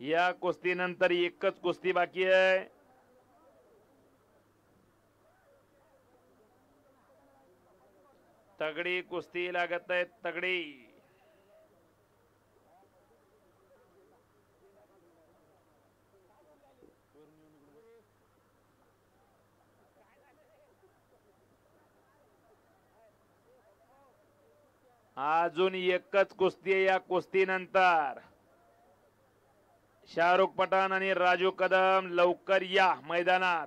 या कुस्तीनंतर एकच कुस्ती बाकी आहे. तगडी कुस्ती लागत आहे, तगडी. अजून एकच कुस्ती आहे. या कुस्तीनंतर शाहरुख पठाण आणि राजू कदम लवकर या मैदानात.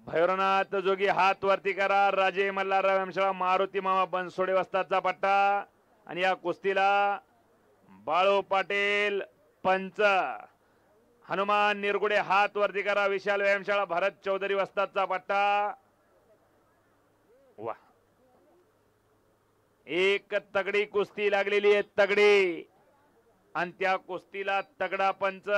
भैरवनाथ जोगी हात वरती करा. राजे मल्हारराव वेमशाळा, मारुती मामा बनसोडे वस्तादचा पट्टा. आणि या कुस्तीला बाळू पाटील पंच, हनुमान निरगुडे हात वरती करा. विशाल वेमशाळा, भरत चौधरी वस्तादचा पट्टा. वा, एक तगडी कुस्ती लागलेली आहे, तगडी. आणि त्या कुस्तीला तगडा पंच.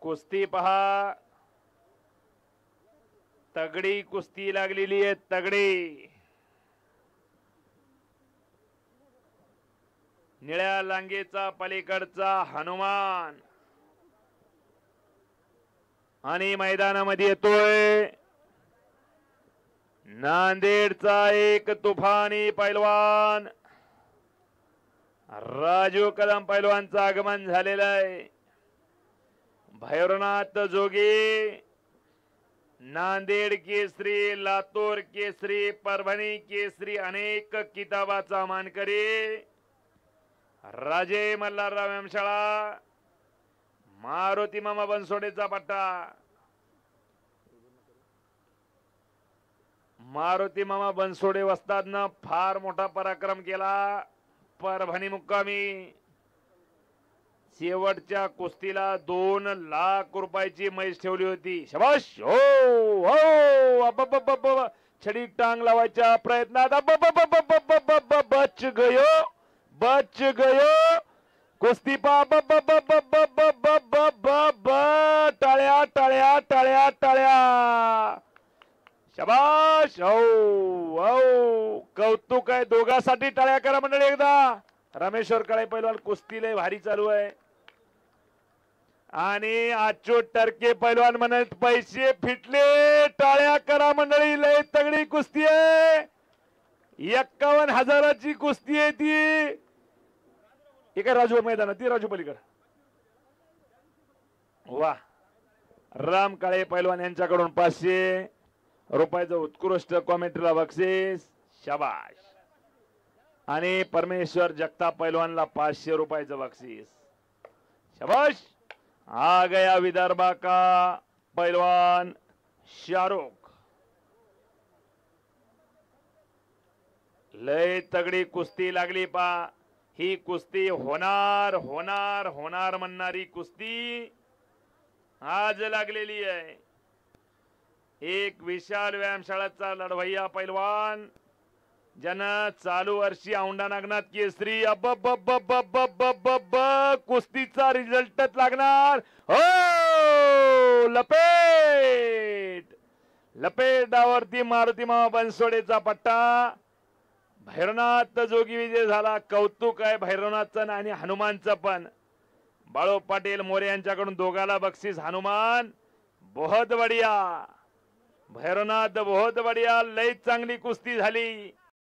कुस्ती पहा, तगडी कुस्ती लागलेली आहे, तगडी. निळ्या लांगेचा पलीकडचा हनुमान आणि मैदानामध्ये येतोय नांदेडचा एक तुफानी पैलवान राजू कदम पैलवानचं आगमन झालेलं आहे. भैरवनाथ जोगी नांदेड केसरी, लातूर केसरी, परभणी केसरी, अनेक किताबाचा मानकरी. राजे मल्हारराव वेमशाळा, मारुती मामा बनसोडेचा पट्टा. मारुती मामा बनसोडे वस्तादनं फार मोठा पराक्रम केला परभणी मुक्कामी. शेवटच्या कुस्तीला 2 लाख रुपयाची मैच ठेवली होती. शबाश. हो हो, छडी टांग लावायच्या प्रयत्नात बच गयो, बच गयो. कुस्ती पा टाळ्या टाळ्या टाळ्या टाळ्या. शबाश. हो हो, कौतुक आहे. दोघांसाठी टाळ्या करा मंडळी एकदा. रामेश्वर काळे पैलवान कुस्ती लय भारी चालू आहे. आणि अच्युत टर्के पैलवान म्हणत पैसे फिटले, टाळ्या करा मंडळी. लय तगडी कुस्ती आहे. 51,000ची कुस्ती आहे ती. एका राजू मैदानात, ती राजू पलीकड. वा, राम काळे पैलवान यांच्याकडून 500 रुपयाचं उत्कृष्ट कॉमेंट्रीला बक्षीस. शाबाश. आणि परमेश्वर जगताप पैलवानला 500 रुपयाचं बक्षीस. शाबाश. आ गया विदर्भा का पैलवान शाहरुख. लय तगडी कुस्ती लागली पा. ही कुस्ती होणार होणार होणार म्हणणारी कुस्ती आज लागलेली आहे. एक विशाल व्यायामशाळाचा लढवय्या पैलवान, ज्यानं चालू वर्षी औंढा नागनाथ केसरी कुस्तीचा रिझल्टच लागणार. हो, लपेट लपेट डावरती मारुती मामा बनसोडेचा पट्टा. भैरवनाथ जोगी विजय झाला. कौतुक आहे भैरवनाथचं आणि हनुमानचं पण. बाळू पाटील मोरे यांच्याकडून दोघाला बक्षीस. हनुमान बहुत बढिया, भैरवनाथ बहुत बढिया. लय चांगली कुस्ती झाली.